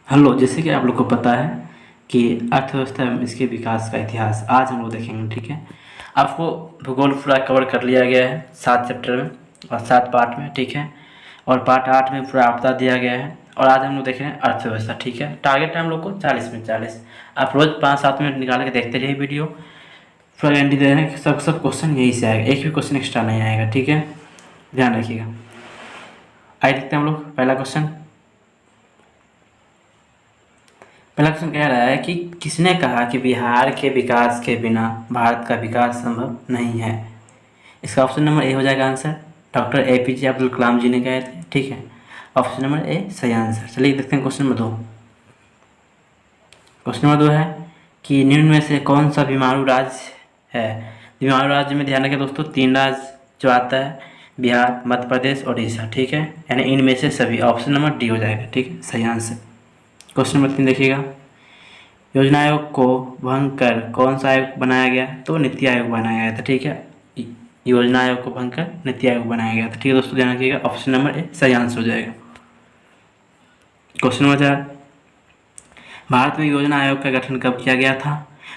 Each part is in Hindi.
हेलो, जैसे कि आप लोग को पता है कि अर्थव्यवस्था एवं इसके विकास का इतिहास आज हम लोग देखेंगे। ठीक है, आपको भूगोल पूरा कवर कर लिया गया है 7 चैप्टर में और 7 पार्ट में। ठीक है, और पार्ट 8 में पूरा आपदा दिया गया है और आज हम लोग देख रहे हैं अर्थव्यवस्था। ठीक है, टारगेट है हम लोग को 40 में 40। आप रोज़ 5-7 मिनट निकाल के देखते रहिए वीडियो। पूरा गारंटी दे रहे हैं कि सब क्वेश्चन यही से आएगा, एक भी क्वेश्चन एक्स्ट्रा नहीं आएगा। ठीक है, ध्यान रखिएगा। आइए देखते हैं हम लोग पहला क्वेश्चन। पहला क्वेश्चन कह रहा है कि किसने कहा कि बिहार के विकास के बिना भारत का विकास संभव नहीं है। इसका ऑप्शन नंबर ए हो जाएगा answer, doctor APJ Abdul Kalam जी ने कहे थे। ठीक है, ऑप्शन नंबर ए सही आंसर। चलिए देखते हैं क्वेश्चन नंबर 2। क्वेश्चन नंबर 2 है कि निम्न में से कौन सा बीमारू राज्य है। बीमारू राज्य में ध्यान रखें दोस्तों, 3 राज्य जो आता है, बिहार, मध्य प्रदेश, उड़ीसा। ठीक है, यानी इनमें से सभी। ऑप्शन नंबर डी हो जाएगा। ठीक है, सही आंसर। क्वेश्चन नंबर 3 देखिएगा, योजना आयोग को भंग कर कौन सा आयोग बनाया गया, तो नीति आयोग बनाया गया था। ठीक है, योजना आयोग को भंग कर नीति आयोग बनाया गया था। ठीक है दोस्तों, ध्यान रखिएगा, ऑप्शन नंबर ए सही आंसर हो जाएगा। क्वेश्चन नंबर 4, भारत में योजना आयोग का गठन कब किया गया था,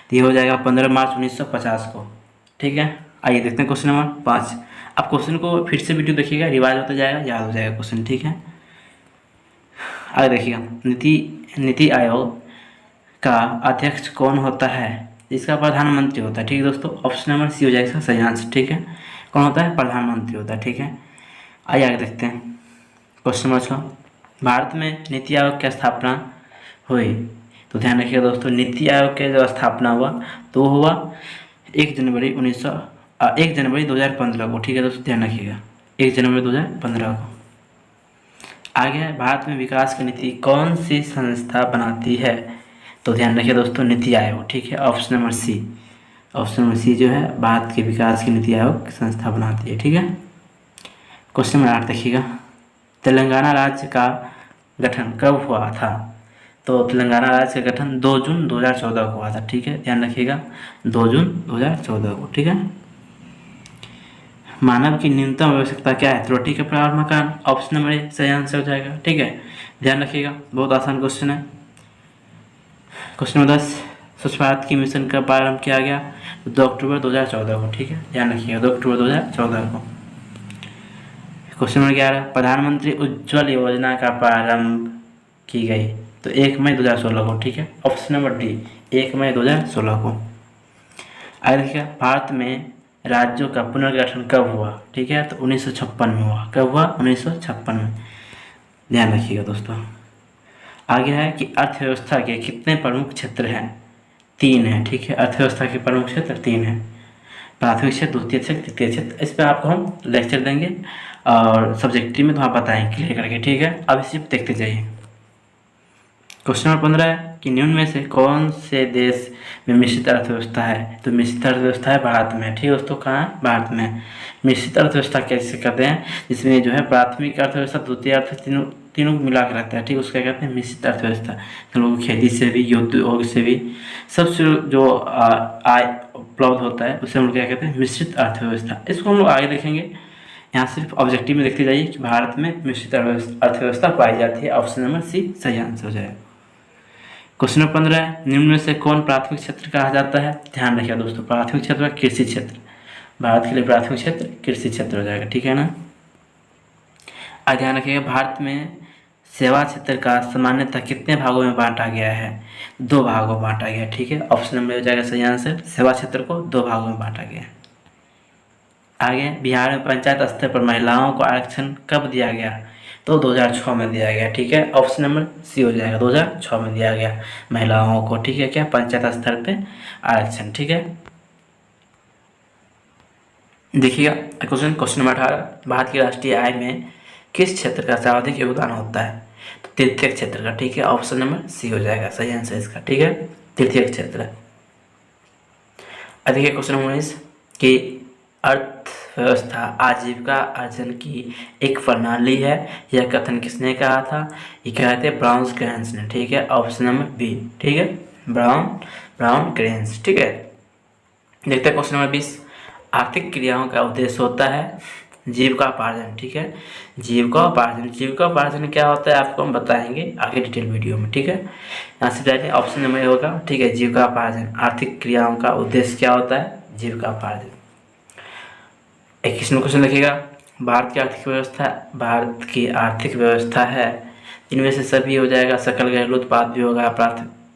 तो ये हो जाएगा 15 मार्च 1950 को। ठीक है, आइए देखते हैं क्वेश्चन नंबर 5। आप क्वेश्चन को फिर से वीडियो देखिएगा, रिवाइज होता जाएगा, याद हो जाएगा क्वेश्चन। ठीक है, आगे देखिएगा, नीति आयोग का अध्यक्ष कौन होता है। इसका प्रधानमंत्री होता है। ठीक है दोस्तों, ऑप्शन नंबर सी हो जाएगा इसका सही आंसर। ठीक है, कौन होता है, प्रधानमंत्री होता है। ठीक है, आइए आगे देखते हैं क्वेश्चन नंबर 6, भारत में नीति आयोग की स्थापना हुई, तो ध्यान रखिएगा दोस्तों, नीति आयोग की जो स्थापना हुआ तो हुआ 1 जनवरी 2015 को। ठीक है दोस्तों, ध्यान रखिएगा, 1 जनवरी 2015 को। आगे है, भारत में विकास की नीति कौन सी संस्था बनाती है, तो ध्यान रखिए दोस्तों, नीति आयोग। ठीक है, option number C. Option number C जो है, भारत के विकास की नीति आयोग संस्था बनाती है। ठीक है, क्वेश्चन नंबर 8 देखिएगा, तेलंगाना राज्य का गठन कब हुआ था, तो तेलंगाना राज्य का गठन 2 जून 2014 को हुआ था। ठीक है, ध्यान रखिएगा, 2 जून 2014 को। ठीक है, मानव की न्यूनतम आवश्यकता क्या है, तो रोटी कपड़ा और मकान। ऑप्शन नंबर ए सही आंसर हो जाएगा। ठीक है, ध्यान रखिएगा, बहुत आसान क्वेश्चन है। क्वेश्चन नंबर 10, स्वच्छ भारत की मिशन का प्रारंभ किया गया, 2 अक्टूबर 2014 को। ठीक है, ध्यान रखिएगा, 2 अक्टूबर 2014 को। क्वेश्चन नंबर 11, प्रधानमंत्री उज्ज्वल योजना का प्रारंभ की गई, तो 1 मई 2016 को। ठीक है, ऑप्शन नंबर डी, 1 मई 2016 को। आगे देखिएगा, भारत में राज्यों का पुनर्गठन कब हुआ, ठीक है, तो 1956 में हुआ। कब हुआ, 1956 में। ध्यान रखिएगा दोस्तों। आगे है कि अर्थव्यवस्था के कितने प्रमुख क्षेत्र हैं, 3 हैं। ठीक है, अर्थव्यवस्था के प्रमुख क्षेत्र 3 हैं, प्राथमिक क्षेत्र, द्वितीय क्षेत्र, तृतीय क्षेत्र। इस पर आपको हम लेक्चर देंगे और सब्जेक्टिव में तो आप बताएंगे क्लियर करके। ठीक है, अब इसी पर देखते जाइए। क्वेश्चन नंबर 15 है कि निम्न में से कौन से देश में मिश्रित अर्थव्यवस्था है, तो मिश्रित अर्थव्यवस्था है भारत में। ठीक है दोस्तों, कहाँ है, भारत में। मिश्रित अर्थव्यवस्था कैसे कहते हैं, जिसमें जो है प्राथमिक अर्थव्यवस्था, द्वितीय अर्थव्यवस्था, तीनों मिला कर रहता है। ठीक, उसका कहते हैं मिश्रित अर्थव्यवस्था। हम लोग खेती से भी, उद्योग से भी, सबसे जो आय उपलब्ध होता है उसे हम लोग क्या कहते हैं, मिश्रित अर्थव्यवस्था। इसको हम लोग आगे देखेंगे। यहाँ सिर्फ ऑब्जेक्टिव में देखते जाइए कि भारत में मिश्रित अर्थव्यवस्था पाई जाती है। ऑप्शन नंबर सी सही आंसर हो जाएगा। क्वेश्चन नंबर 15 है, निम्न में से कौन प्राथमिक क्षेत्र कहा जाता है। ध्यान रखिए दोस्तों, प्राथमिक क्षेत्र है कृषि क्षेत्र। भारत के लिए प्राथमिक क्षेत्र कृषि क्षेत्र हो जाएगा। ठीक है ना, आज ध्यान रखिएगा, भारत में सेवा क्षेत्र का सामान्यतः कितने भागों में बांटा गया है, 2 भागों में बांटा गया है। ठीक है, ऑप्शन नंबर हो जाएगा सही आंसर, सेवा क्षेत्र को 2 भागों में बांटा गया है। आगे, बिहार में पंचायत स्तर पर महिलाओं को आरक्षण कब दिया गया, तो 2006 में दिया गया। ठीक है, ऑप्शन नंबर सी हो जाएगा, 2006 में दिया गया महिलाओं को। ठीक है, क्या पंचायत स्तर पे आरक्षण। ठीक है, देखिएगा क्वेश्चन नंबर 18, भारत की राष्ट्रीय आय में किस क्षेत्र का सर्वाधिक योगदान होता है, तो तृतीय क्षेत्र का। ठीक है, ऑप्शन नंबर सी हो जाएगा सही आंसर इसका। ठीक है, तृतीय क्षेत्र। देखिए क्वेश्चन नंबर 19 कि अर्थव्यवस्था आजीविका अर्जन की एक प्रणाली है, यह कथन किसने कहा था, ये कह रहे थे ब्राउन क्रेन्स ने। ठीक है, ऑप्शन नंबर बी। ठीक है, ब्राउन क्रेन्स। ठीक है, देखते हैं क्वेश्चन नंबर 20, आर्थिक क्रियाओं का उद्देश्य होता है, जीविकोपार्जन, ठीक है। जीविकोपार्जन क्या होता है आपको हम बताएंगे आगे डिटेल वीडियो में, ठीक है। यहाँ से पहले ऑप्शन नंबर होगा, ठीक है, जीविकोपार्जन। आर्थिक क्रियाओं का उद्देश्य क्या होता है? जीविकोपार्जन। 21 में क्वेश्चन लिखिएगा, भारत की आर्थिक व्यवस्था है, इनमें से सभी हो जाएगा। सकल घरेलू उत्पाद भी होगा,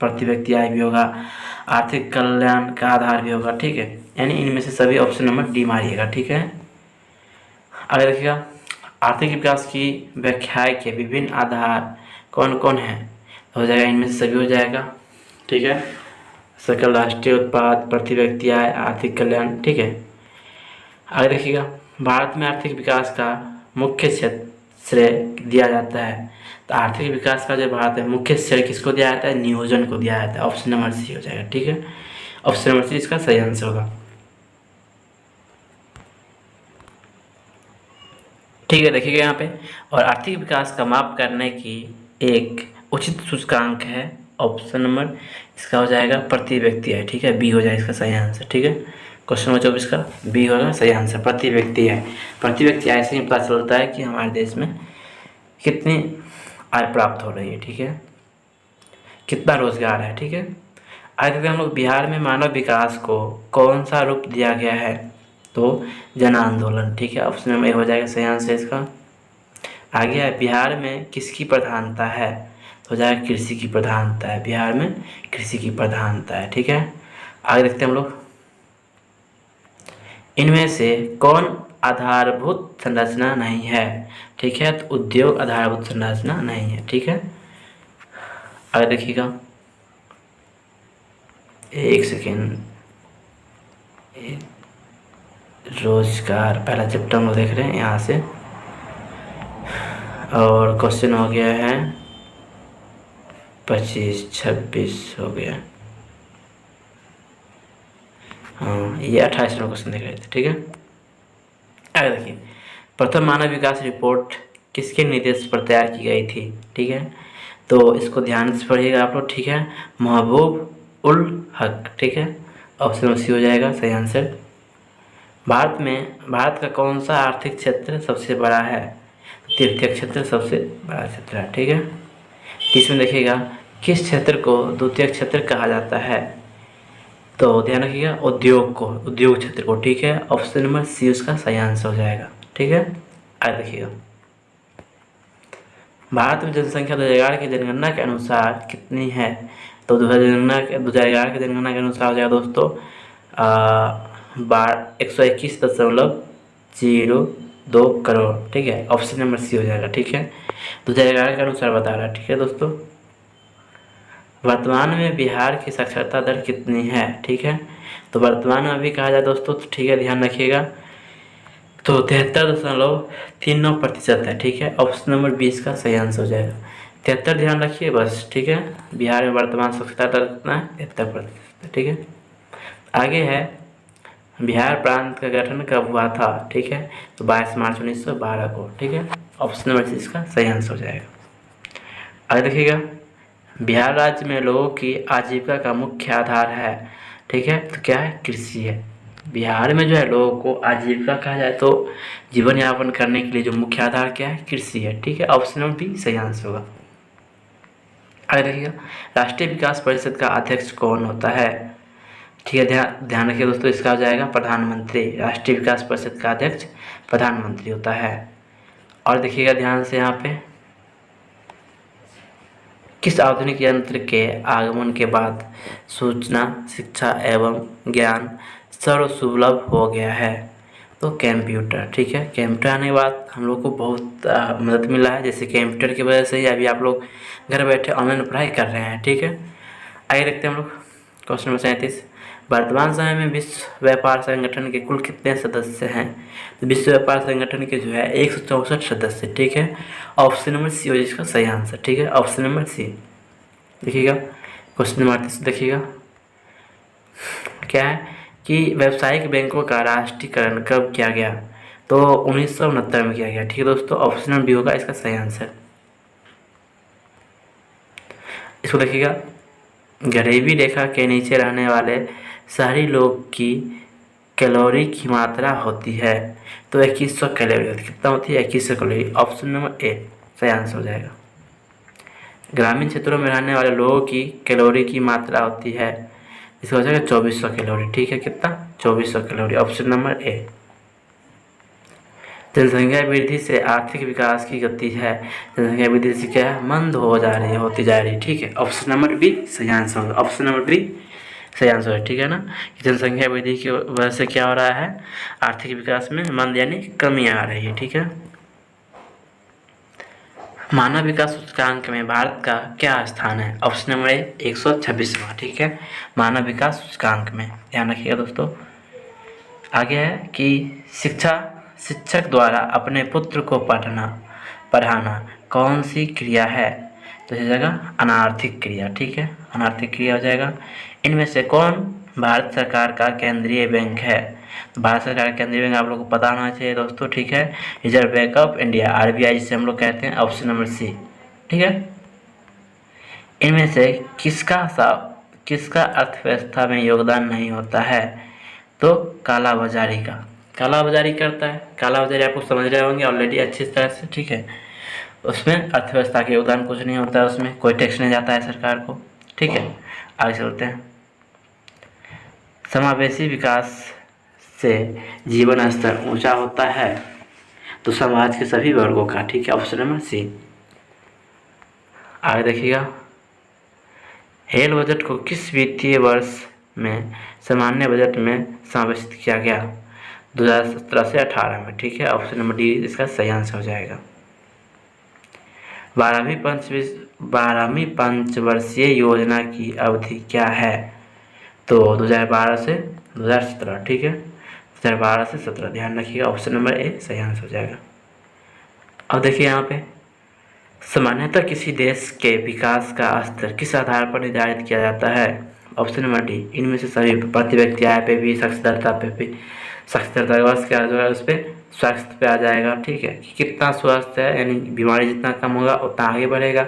प्रति व्यक्ति आय भी होगा, आर्थिक कल्याण का आधार भी होगा, ठीक है। यानी इनमें से सभी ऑप्शन नंबर डी मारिएगा, ठीक है। आगे देखिएगा, आर्थिक विकास की व्याख्या के विभिन्न आधार कौन कौन है? हो जाएगा इनमें से सभी हो जाएगा, ठीक है। सकल राष्ट्रीय उत्पाद, प्रति व्यक्ति आय, आर्थिक कल्याण, ठीक है। आगे देखिएगा, भारत में आर्थिक विकास का मुख्य श्रेय दिया जाता है। तो आर्थिक विकास का जो भारत है मुख्य श्रेय किसको दिया जाता है? नियोजन को दिया जाता है। ऑप्शन नंबर सी हो जाएगा, ठीक है। ऑप्शन नंबर सी इसका सही आंसर होगा, ठीक है। देखिएगा यहाँ पे, और आर्थिक विकास का माप करने की एक उचित सूचकांक है। ऑप्शन नंबर इसका हो जाएगा प्रति व्यक्ति है, ठीक है। बी हो जाएगा इसका सही आंसर, ठीक है। क्वेश्चन नंबर 24 का बी होगा सही आंसर, प्रति व्यक्ति है। प्रति व्यक्ति आय से ही पता चलता है कि हमारे देश में कितनी आय प्राप्त हो रही है, ठीक है, कितना रोजगार है, ठीक है। आगे देखते हैं हम लोग, बिहार में मानव विकास को कौन सा रूप दिया गया है? तो जन आंदोलन, ठीक है। ऑप्शन नंबर ए हो जाएगा सही आंसर इसका। आगे है, बिहार में किसकी प्रधानता है? तो हो जाएगा कृषि की प्रधानता है, बिहार में कृषि की प्रधानता है, ठीक है। आगे देखते हैं हम लोग, इनमें से कौन आधारभूत संरचना नहीं है? ठीक है, तो उद्योग आधारभूत संरचना नहीं है, ठीक है। आगे देखिएगा, एक सेकेंड, रोजगार पहला चैप्टर हम लोग देख रहे हैं यहाँ से, और क्वेश्चन हो गया है 25-26 हो गया। हाँ, ये 28 नंबर क्वेश्चन देख रहे थे, ठीक है। आगे देखिए, प्रथम मानव विकास रिपोर्ट किसके निर्देश पर तैयार की गई थी? ठीक है, तो इसको ध्यान से पढ़िएगा आप लोग, ठीक है। महबूब उल हक, ठीक है। ऑप्शन सी हो जाएगा सही आंसर। भारत का कौन सा आर्थिक क्षेत्र सबसे बड़ा है? तृतीय क्षेत्र सबसे बड़ा क्षेत्र है, ठीक है। इसमें देखिएगा, किस क्षेत्र को द्वितीय क्षेत्र कहा जाता है? तो ध्यान रखिएगा, उद्योग क्षेत्र को, ठीक है। ऑप्शन नंबर सी उसका सही आंसर हो जाएगा, ठीक है। आगे देखिएगा, भारत में जनसंख्या 2011 की जनगणना के अनुसार कितनी है? तो 2011 की जनगणना के अनुसार हो जाएगा दोस्तों 121.02 करोड़, ठीक है। ऑप्शन नंबर सी हो जाएगा, ठीक है। 2011 के अनुसार बता रहा है, ठीक है दोस्तों। वर्तमान में बिहार की साक्षरता दर कितनी है? ठीक है, तो वर्तमान में अभी कहा जाए दोस्तों, तो ठीक है ध्यान रखिएगा, तो 73.39% है, ठीक है। ऑप्शन नंबर 20 का सही आंसर हो जाएगा 73, ध्यान रखिए बस, ठीक है। बिहार में वर्तमान साक्षरता दर कितना है? 73%, ठीक है। आगे है, बिहार प्रांत का गठन कब हुआ था? ठीक है, तो 22 मार्च 1912 को, ठीक है। ऑप्शन नंबर 20 का सही आंसर हो जाएगा। आगे देखिएगा, बिहार राज्य में लोगों की आजीविका का मुख्य आधार है, ठीक है, तो क्या है? कृषि है। बिहार में जो है लोगों को आजीविका कहा जाए तो जीवन यापन करने के लिए जो मुख्य आधार क्या है? कृषि है, ठीक है। ऑप्शन नंबर बी सही आंसर होगा। आगे देखिएगा, राष्ट्रीय विकास परिषद का अध्यक्ष कौन होता है? ठीक है, ध्यान रखिए दोस्तों, इसका हो जाएगा प्रधानमंत्री। राष्ट्रीय विकास परिषद का अध्यक्ष प्रधानमंत्री होता है। और देखिएगा ध्यान से, यहाँ पे किस आधुनिक यंत्र के आगमन के बाद सूचना, शिक्षा एवं ज्ञान सर्वसुलभ हो गया है? तो कंप्यूटर, ठीक है। कंप्यूटर आने के बाद हम लोग को बहुत मदद मिला है, जैसे कंप्यूटर की वजह से ही अभी आप लोग घर बैठे ऑनलाइन पढ़ाई कर रहे हैं, ठीक है। आइए देखते हैं हम लोग क्वेश्चन नंबर 37, वर्तमान समय में विश्व व्यापार संगठन के कुल कितने सदस्य हैं? तो विश्व व्यापार संगठन के जो है 164 सदस्य, ठीक है। ऑप्शन नंबर सी हो जिसका सही आंसर, ठीक है। ऑप्शन नंबर सी देखिएगा। क्वेश्चन नंबर 38 देखिएगा, क्या है कि व्यावसायिक बैंकों का राष्ट्रीयकरण कब किया गया? तो 1969 में किया गया, ठीक है दोस्तों। ऑप्शन नंबर बी होगा इसका सही आंसर। इसको देखिएगा, गरीबी रेखा के नीचे रहने वाले शहरी लोग की कैलोरी की मात्रा होती है? तो 2100 कैलोरी होती है। कितना होती है? 2100 कैलोरी। ऑप्शन नंबर ए सही आंसर हो जाएगा। ग्रामीण क्षेत्रों में रहने वाले लोगों की कैलोरी की मात्रा होती है, इसका हो जाएगा 2400 कैलोरी। ठीक है, कितना? 2400 कैलोरी। ऑप्शन नंबर ए। जनसंख्या वृद्धि से आर्थिक विकास की गति है, जनसंख्या वृद्धि से क्या है? मंद हो जा रही है, होती जा रही है। ठीक है, ऑप्शन नंबर बी सही आंसर होगा। ऑप्शन नंबर बी सही आंसर है। ठीक है ना, जनसंख्या वृद्धि की वजह से क्या हो रहा है? आर्थिक विकास में मंद यानी कमी आ रही है। ठीक है, मानव विकास सूचकांक में भारत का क्या स्थान है? ऑप्शन नंबर ए 126वां। ठीक है, मानव विकास सूचकांक में ध्यान रखिएगा दोस्तों। आगे है कि शिक्षक द्वारा अपने पुत्र को पढ़ाना कौन सी क्रिया है? तो इस जगह अनार्थिक क्रिया। ठीक है, अनार्थिक क्रिया हो जाएगा। इनमें से कौन भारत सरकार का केंद्रीय बैंक है? तो भारत सरकार का केंद्रीय बैंक आप लोगों को पता होना चाहिए दोस्तों। ठीक है, Reserve Bank of India, RBI जिसे हम लोग कहते हैं। Option number C. ठीक है, इनमें से किसका अर्थव्यवस्था में योगदान नहीं होता है? तो काला बाजारी का। काला बाजारी करता है। काला बाजारी आपको समझ रहे होंगे ऑलरेडी अच्छी तरह से। ठीक है, उसमें अर्थव्यवस्था के योगदान कुछ नहीं होता है, उसमें कोई टैक्स नहीं जाता है सरकार को। ठीक है, आगे चलते हैं। समावेशी विकास से जीवन स्तर ऊंचा होता है, तो समाज के सभी वर्गों का। ठीक है, ऑप्शन नंबर सी। आगे देखिएगा, रेल बजट को किस वित्तीय वर्ष में सामान्य बजट में समावेशित किया गया? 2017 से 18 में। ठीक है, ऑप्शन नंबर डी इसका सही आंसर हो जाएगा। 12वीं पंचवर्षीय योजना की अवधि क्या है? तो 2012 से 2017। ठीक है, 2012 से 17 ध्यान रखिएगा। ऑप्शन नंबर ए सही आंसर हो जाएगा। अब देखिए यहाँ पे, सामान्यतः किसी देश के विकास का स्तर किस आधार पर निर्धारित किया जाता है? ऑप्शन नंबर डी, इनमें से सभी प्रति व्यक्ति आय पे भी, साक्षरता पे भी। साक्षरता का वर्ष क्या जो है उस पर स्वास्थ्य पे आ जाएगा। ठीक है, कि कितना स्वस्थ है, यानी बीमारी जितना कम होगा उतना आगे बढ़ेगा।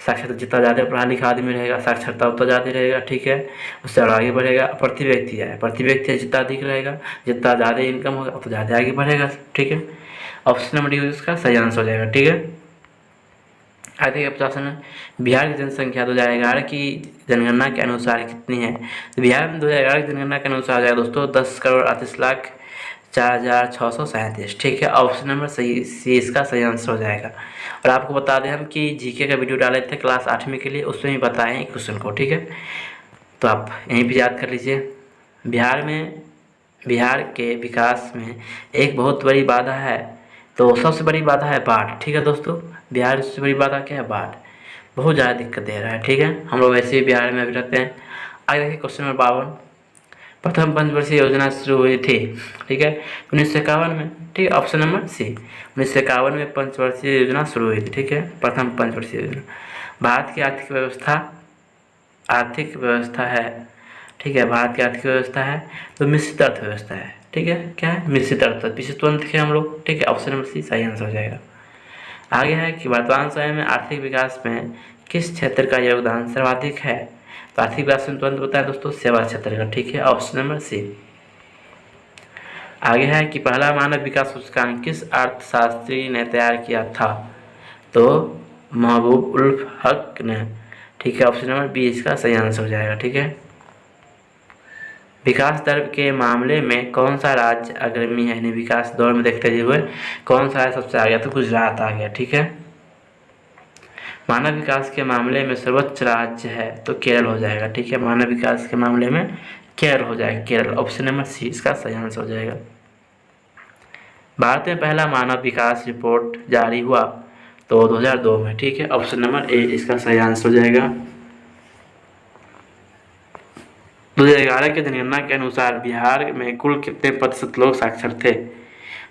साक्षरता जितना ज़्यादा पढ़ा लिखा आदमी रहेगा, साक्षरता उतना ज़्यादा रहेगा। ठीक है, उससे और आगे बढ़ेगा। प्रति व्यक्ति आय, प्रति व्यक्ति जितना अधिक रहेगा, जितना ज़्यादा इनकम होगा उतना ज़्यादा आगे बढ़ेगा। ठीक है, ऑप्शन नंबर डी इसका सही आंसर हो जाएगा। ठीक है, आगे का प्रश्न है, बिहार की जनसंख्या 2011 की जनगणना के अनुसार कितनी है? तो बिहार में 2011 की जनगणना के अनुसार है दोस्तों 10,38,04,637। ठीक है, ऑप्शन नंबर सही सी इसका सही आंसर हो जाएगा। और आपको बता दें हम कि जीके का वीडियो डाले थे क्लास 8वीं के लिए, उसमें भी बताए हैं क्वेश्चन को। ठीक है, तो आप यहीं पर याद कर लीजिए। बिहार के विकास में एक बहुत बड़ी बाधा है, तो सबसे बड़ी बाधा है बाढ़। ठीक है दोस्तों, बिहार में सबसे बड़ी बाधा क्या है? बाढ़। बहुत ज़्यादा दिक्कत दे रहा है। ठीक है, हम लोग वैसे ही बिहार में अभी रहते हैं। आगे देखिए क्वेश्चन नंबर 52, प्रथम पंचवर्षीय योजना शुरू हुई थी। ठीक है, 1951 में। ठीक है, ऑप्शन नंबर सी, 1951 में पंचवर्षीय योजना शुरू हुई थी। ठीक है, प्रथम पंचवर्षीय योजना। भारत की आर्थिक व्यवस्था है। ठीक है, भारत की आर्थिक व्यवस्था है तो मिश्रित अर्थव्यवस्था है। ठीक है, क्या है? मिश्रित अर्थव्यवस्था के हम लोग। ठीक है, ऑप्शन नंबर सी सही आंसर हो जाएगा। आगे है कि वर्तमान समय में आर्थिक विकास में किस क्षेत्र का योगदान सर्वाधिक है? तो आर्थिक विकास में तुरंत बताया दोस्तों सेवा क्षेत्र का। ठीक है, ऑप्शन नंबर सी। आगे है कि पहला मानव विकास सूचकांक किस अर्थशास्त्री ने तैयार किया था? तो महबूब उल हक ने। ठीक है, ऑप्शन नंबर बी इसका सही आंसर हो जाएगा। ठीक है, विकास दर के मामले में कौन सा राज्य अग्रणी है? यानी विकास दौर में देखते हुए कौन सा है सबसे आगे? तो गुजरात आ गया। ठीक है, मानव विकास के मामले में सर्वोच्च राज्य है तो केरल हो जाएगा। ठीक है, मानव विकास के मामले में केरल हो जाएगा। केरल, ऑप्शन नंबर सी इसका सही आंसर हो जाएगा। भारत में पहला मानव विकास रिपोर्ट जारी हुआ तो 2002 में। ठीक है, ऑप्शन नंबर ए इसका सही आंसर हो जाएगा। 2011 की जनगणना के अनुसार बिहार में कुल कितने प्रतिशत लोग साक्षर थे?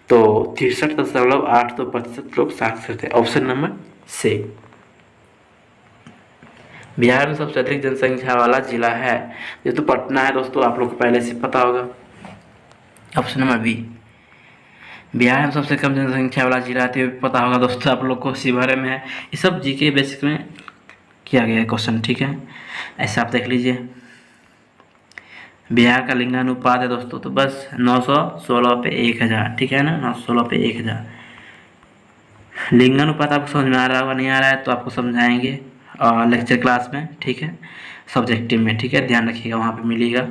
तो 63.82% लोग साक्षर थे। ऑप्शन नंबर सी। बिहार में सबसे अधिक जनसंख्या वाला जिला है, ये तो पटना है दोस्तों, आप लोग को पहले से पता होगा। Option number B. बिहार में सबसे कम जनसंख्या वाला जिला है, तो पता होगा दोस्तों आप लोग को, शिवहर में है। ये सब जीके बेसिक में किया गया है क्वेश्चन। ठीक है, ऐसा आप देख लीजिए। बिहार का लिंगानुपात है दोस्तों, तो बस 916 पे 1000, ठीक है ना, 916 पे 1000। लिंगानुपात आपको समझ में आ रहा होगा, नहीं आ रहा है तो आपको समझाएंगे लेक्चर क्लास में, ठीक है, सब्जेक्टिव में, ठीक है, ध्यान रखिएगा, वहाँ पे मिलेगा।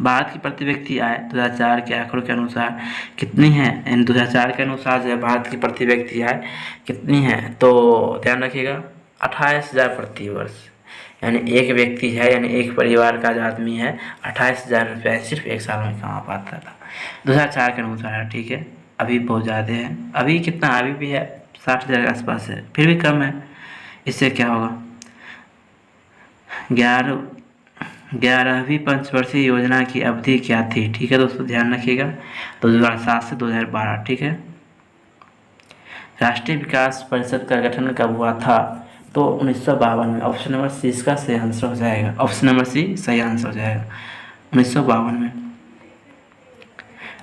भारत की प्रति व्यक्ति आय 2004 के आंकड़ों के अनुसार कितनी है, यानी 2004 के अनुसार जो है भारत की प्रति व्यक्ति आय कितनी है, तो ध्यान रखिएगा 28,000 प्रति वर्ष, यानी एक व्यक्ति है, यानी एक परिवार का जो आदमी है 28,000 रुपये सिर्फ एक साल में कमा पाता था 2004 के अनुसार, ठीक है। अभी बहुत ज़्यादा है, अभी कितना, अभी भी है 60,000 के आसपास है, फिर भी कम है। इससे क्या होगा, 11वीं पंचवर्षीय योजना की अवधि क्या थी, ठीक है दोस्तों, ध्यान रखिएगा 2007 से 2012, ठीक है। राष्ट्रीय विकास परिषद का गठन कब हुआ था, तो 1952 में। ऑप्शन नंबर सी इसका सही आंसर हो जाएगा, ऑप्शन नंबर सी सही आंसर हो जाएगा, 1952 में।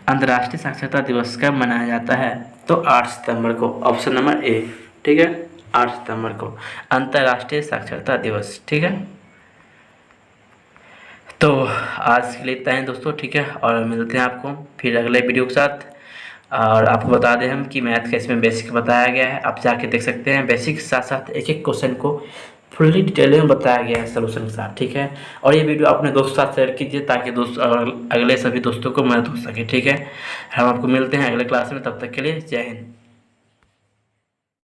अंतर्राष्ट्रीय साक्षरता दिवस कब मनाया जाता है, तो 8 सितंबर को, ऑप्शन नंबर ए, ठीक है, 8 सितंबर को अंतर्राष्ट्रीय साक्षरता दिवस, ठीक है। तो आज के लिए इतना ही दोस्तों, ठीक है, और मिलते हैं आपको फिर अगले वीडियो के साथ। और आपको बता दें हम कि मैथ का इसमें बेसिक बताया गया है, आप जाके देख सकते हैं, बेसिक के साथ साथ एक एक क्वेश्चन को फुल्ली डिटेल में बताया गया है सलूशन के साथ, ठीक है। और ये वीडियो अपने दोस्तों के साथ शेयर कीजिए ताकि दोस्त अगले सभी दोस्तों को मदद हो सके, ठीक है। हम आपको मिलते हैं अगले क्लास में, तब तक के लिए जय हिंद।